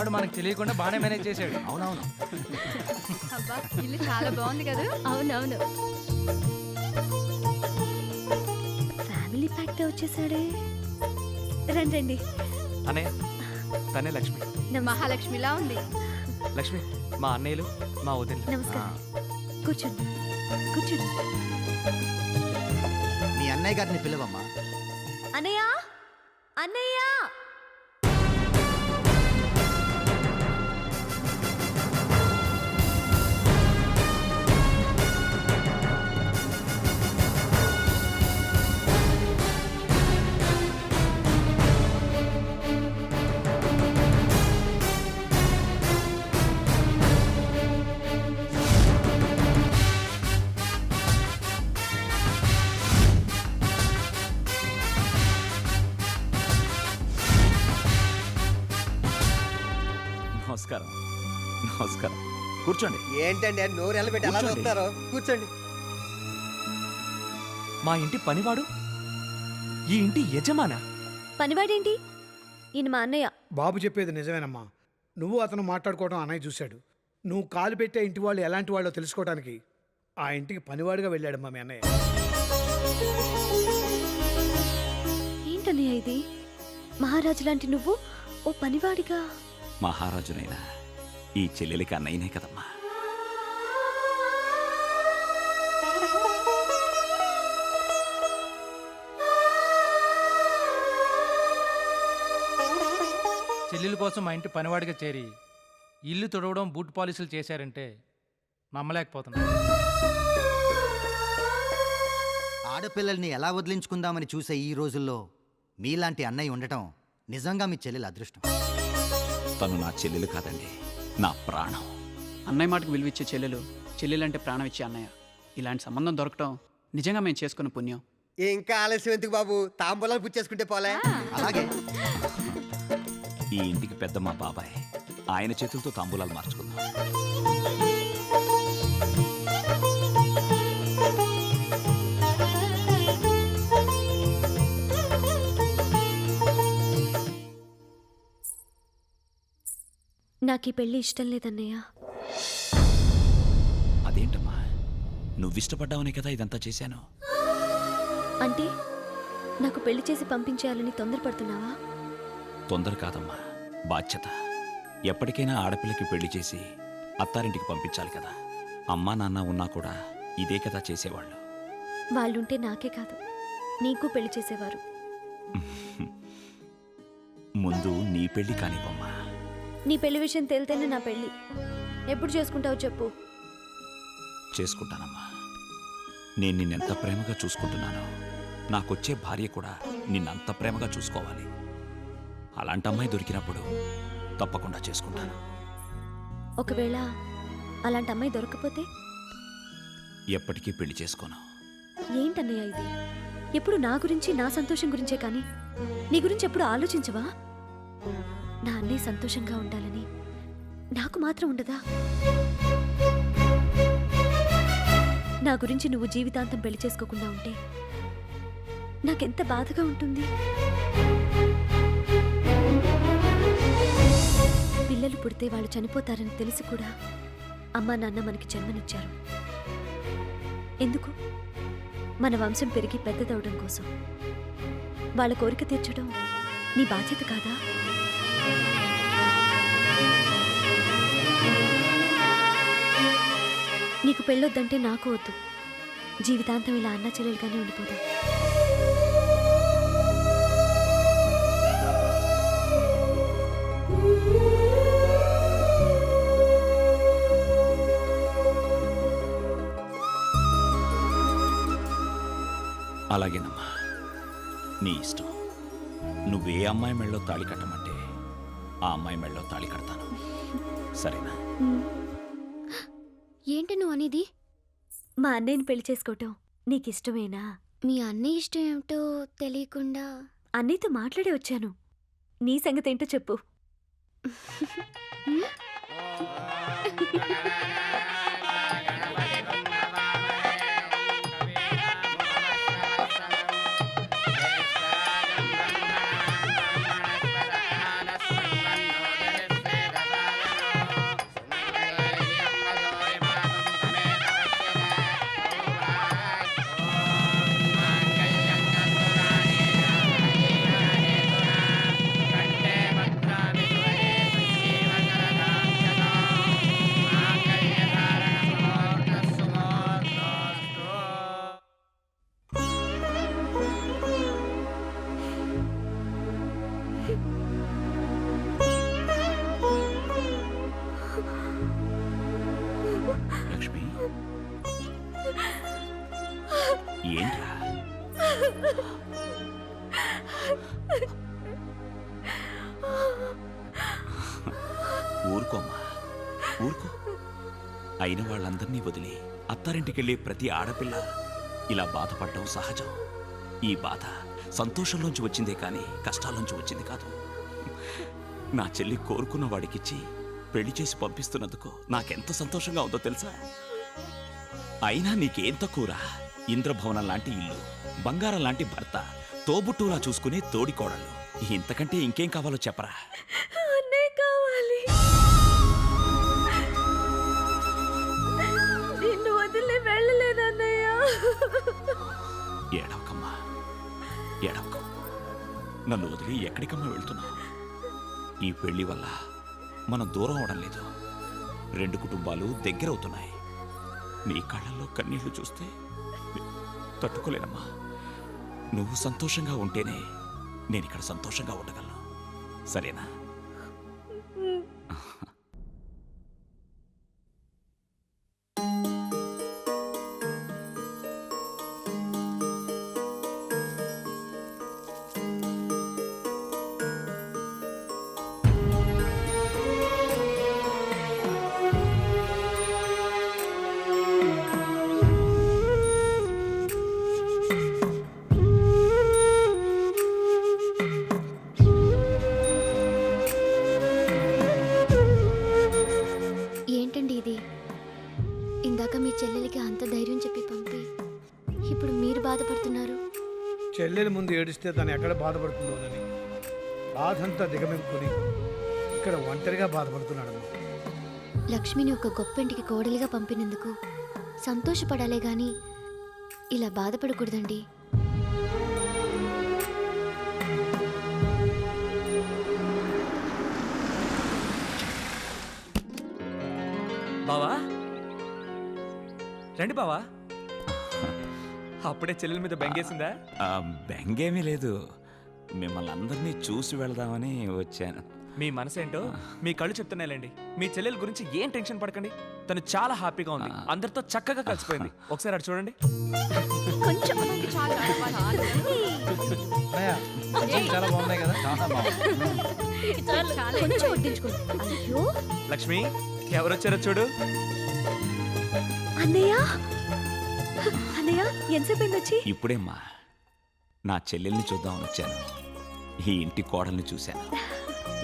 మనోడు మనకు తెలియకుండా బాగానే మేనేజ్ చేశాడు. అవునవును. అబ్బా ఇల్లు చాలా బాగుంది కదా. అవునవును. ఫ్యామిలీ ప్యాక్ తో వచ్చేసాడే. రండి రండి. అన్నయ్య తనే లక్ష్మి. మహాలక్ష్మిలా ఉంది. లక్ష్మి మా అన్నయ్యలు మా వదిన. నమస్కారం. కూర్చోండి కూర్చోండి. మీ అన్నయ్య గారిని పిలవమ్మా. అన్నయ్య అన్నయ్య. నమస్కారం. నమస్కారం. కూర్చోండి. ఏంటండి నోరు ఎల్లబెట్టి ఎలా కూర్చోండి. చూస్తారో? కూర్చోండి. మా ఇంటి పనివాడు ఈ ఇంటి యజమానా? పనివాడేంటి? ఈయన మా అన్నయ్య. బాబు చెప్పేది నిజమేనమ్మా. నువ్వు అతను మాట్లాడుకోవడం అన్నయ్య చూశాడు. నువ్వు కాలు పెట్టే ఇంటి వాళ్ళు ఎలాంటి వాళ్ళో తెలుసుకోవడానికి ఆ ఇంటికి పనివాడిగా వెళ్ళాడమ్మా మీ అన్నయ్య. ఏంటన్నయ్య ఇది? మహారాజు లాంటి నువ్వు ఓ పనివాడిగా? మహారాజునైనా ఈ చెల్లెలికి అన్నయ్యనే కదమ్మా. చెల్లెల కోసం మా ఇంటి పనివాడిగా చేరి ఇల్లు తుడవడం బూట్ పాలిసులు చేశారంటే నమ్మలేకపోతున్నా. ఆడపిల్లల్ని ఎలా వదిలించుకుందామని చూసే ఈ రోజుల్లో మీలాంటి అన్నయ్య ఉండటం నిజంగా మీ చెల్లెల అదృష్టం. తను నా చెల్లెలు కాదండి, నా ప్రాణం. అన్నయ్య మాటకు విలువిచ్చే చెల్లెలు, చెల్లెలంటే ప్రాణం ఇచ్చే అన్నయ్య. ఇలాంటి సంబంధం దొరకటం నిజంగా మేము చేసుకున్న పుణ్యం. ఇంకా ఆలస్యం ఎందుకు బాబు? తాంబూలాలు పుచ్చేసుకుంటే పోలే. అలాగే ఈ ఇంటికి పెద్ద మా బాబాయ్. ఆయన చేతులతో తాంబూలాలు మార్చుకుందాం. నాకు ఈ పెళ్లి ఇష్టం లేదన్నయ్య. అదేంటమ్మా, నువ్విష్టపడ్డావనే కదా ఇదంతా చేశాను. అంటే నాకు పెళ్లి చేసి పంపించేయాలని తొందరపడుతున్నావా? తొందర కాదమ్మా, బాధ్యత. ఎప్పటికైనా ఆడపిల్లకి పెళ్లి చేసి అత్తారింటికి పంపించాలి కదా. అమ్మా నాన్న ఉన్నా కూడా ఇదే కదా చేసేవాళ్ళు. వాళ్ళుంటే నాకే కాదు నీకు పెళ్లి చేసేవారు. ముందు నీ పెళ్లి కానివ్వమ్మా. నీ పెళ్లి విషయం తేలితేనే నా పెళ్లి. ఎప్పుడు చేసుకుంటావు చెప్పు. చేసుకుంటానమ్మా. నేను నిన్నెంత ప్రేమగా చూసుకుంటున్నానో నాకొచ్చే భార్య కూడా నిన్నంత ప్రేమగా చూసుకోవాలి. అలాంటి అమ్మాయి దొరికినప్పుడు తప్పకుండా చేసుకుంటాను. ఒకవేళ అలాంటి అమ్మాయి దొరకపోతే? ఎప్పటికీ పెళ్లి చేసుకోను. ఏంటన్నయ్య ఇది? ఎప్పుడు నా గురించి, నా సంతోషం గురించే కానీ నీ గురించి ఎప్పుడు ఆలోచించవా? నా అన్నయ్య సంతోషంగా ఉండాలని నాకు మాత్రం ఉండదా? నా గురించి నువ్వు జీవితాంతం పెళ్లి చేసుకోకుండా ఉంటే నాకెంత బాధగా ఉంటుంది. పిల్లలు పుడితే వాళ్ళు చనిపోతారని తెలిసి కూడా అమ్మా నాన్న మనకి జన్మనిచ్చారు. ఎందుకు? మన వంశం పెరిగి పెద్దదవడం కోసం. వాళ్ళ కోరిక తీర్చడం నీ బాధ్యత కాదా? నీకు పెళ్ళొద్దంటే నాకు వద్దు. జీవితాంతం ఇలా అన్నా చెల్లెలుగానే ఉండిపోదాం. అలాగేనమ్మా, నీ ఇష్టం. నువ్వే అమ్మాయి మెళ్ళో తాళి కట్టమంటే ఆ అమ్మాయి మెళ్ళో తాళి కడతాను. సరేనా? ఏంటి నువ్వు అనేది? మా అన్నయ్యని పెళ్లి చేసుకోవటం నీకిష్టమేనా? మీ అన్నయ్య ఇష్టం ఏమిటో తెలియకుండా అన్నయ్యతో మాట్లాడే వచ్చాను. నీ సంగతి ఏంటో చెప్పు. ఏంట్రా? ఊరుకోమ్మా, ఊరుకో. అయిన వాళ్ళందరినీ వదిలి అత్తారింటికెళ్ళే ప్రతి ఆడపిల్ల ఇలా బాధపడడం సహజం. ఈ బాధ సంతోషంలోంచి వచ్చిందే కానీ కష్టాల్లోంచి వచ్చింది కాదు. నా చెల్లి కోరుకున్న వాడికిచ్చి పెళ్లి చేసి పంపిస్తున్నందుకు నాకెంత సంతోషంగా ఉందో తెలుసా? అయినా నీకేం తక్కువరా? ఇంద్రభవనం లాంటి ఇల్లు, బంగారం లాంటి భర్త, తోబుట్టులా చూసుకునే తోడికోడళ్ళు, ఇంతకంటే ఇంకేం కావాలో చెప్పరా? కావాలి నిన్ను వదిలే వెళ్ళలేదన్నయ్య. ఏడవకమ్మా, ఏడవక. నన్ను వదిలి ఎక్కడికమ్మా వెళ్తున్నావు? ఈ పెళ్లి వల్ల మనం దూరం అవడం లేదు, రెండు కుటుంబాలు దగ్గరవుతున్నాయి. నీ కళ్ళల్లో కన్నీళ్లు చూస్తే తట్టుకోలేనమ్మా. నువ్వు సంతోషంగా ఉంటేనే నేను ఇక్కడ సంతోషంగా ఉండగలను. సరేనా? ఏంటండి ఇది? ఇందాక మీ చెల్లెలికి అంత ధైర్యం చెప్పి పంపి ఇప్పుడు మీరు బాధపడుతున్నారు. చెల్లెల ముందు ఏడిస్తే తను ఎక్కడ బాధపడుతుందోనని బాధంతా దిగమింపుకొని ఇక్కడ ఒంటరిగా బాధపడుతున్నాడమ్మా. లక్ష్మిని ఒక గొప్ప ఇంటికి కోడలిగా పంపినందుకు సంతోషపడాలే గాని ఇలా బాధపడకూడదండి. బావా రండి బావా. అప్పుడే చెల్లెల మీద బెంగేసిందా? బెంగేమీ లేదు, మిమ్మల్ని అందరినీ చూసి వెళదామని వచ్చాను. మీ మనసేంటో మీ కళ్ళు చెప్తున్నాయిలేండి. మీ చెల్లెల గురించి ఏం టెన్షన్ పడకండి, తను చాలా హ్యాపీగా ఉంది, అందరితో చక్కగా కలిసిపోయింది. ఒకసారి అటు చూడండి. కొంచెం అన్నయ్య, కొంచెం చాలా బాగున్నాయి కదా? కొంచెం వడ్డించుకోండి. అయ్యో లక్ష్మి, ఎవరొచ్చారో చూడు. అన్నయ్య, అన్నయ్య ఎంతసేపు వచ్చి? ఇప్పుడేమ్మా నా చెల్లెల్ని చూద్దామని వచ్చాను. ఈ ఇంటి కోడల్ని చూశాను.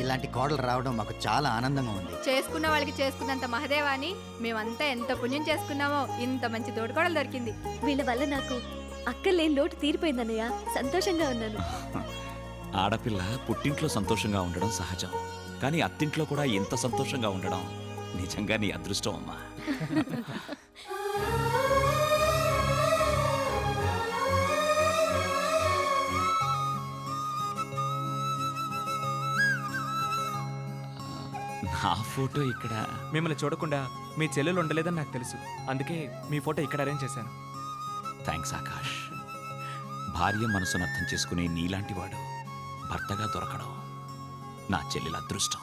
ఇలాంటి కోడలు రావడం మాకు చాలా ఆనందంగా ఉంది. చేసుకున్న వాళ్ళకి చేసుకున్నంత మహదేవాని మేమంతా ఎంత పుణ్యం చేసుకున్నామో ఇంత మంచి తోడుకోడలు దొరికింది. వీళ్ళ వల్ల నాకు అక్కర్లేని లోటు తీరిపోయిందన్నయ్య. సంతోషంగా ఉన్నాను. ఆడపిల్ల పుట్టింట్లో సంతోషంగా ఉండడం సహజం, కానీ అత్తింట్లో కూడా ఎంత సంతోషంగా ఉండడం నిజంగా నీ అదృష్టం అమ్మా. నా ఫోటో ఇక్కడ. మిమ్మల్ని చూడకుండా మీ చెల్లెలు ఉండలేదని నాకు తెలుసు, అందుకే మీ ఫోటో ఇక్కడ అరేంజ్ చేశాను. థ్యాంక్స్ ఆకాష్. భార్య మనసును అర్థం చేసుకునే నీలాంటి వాడు భర్తగా దొరకడం నా చెల్లెల అదృష్టం.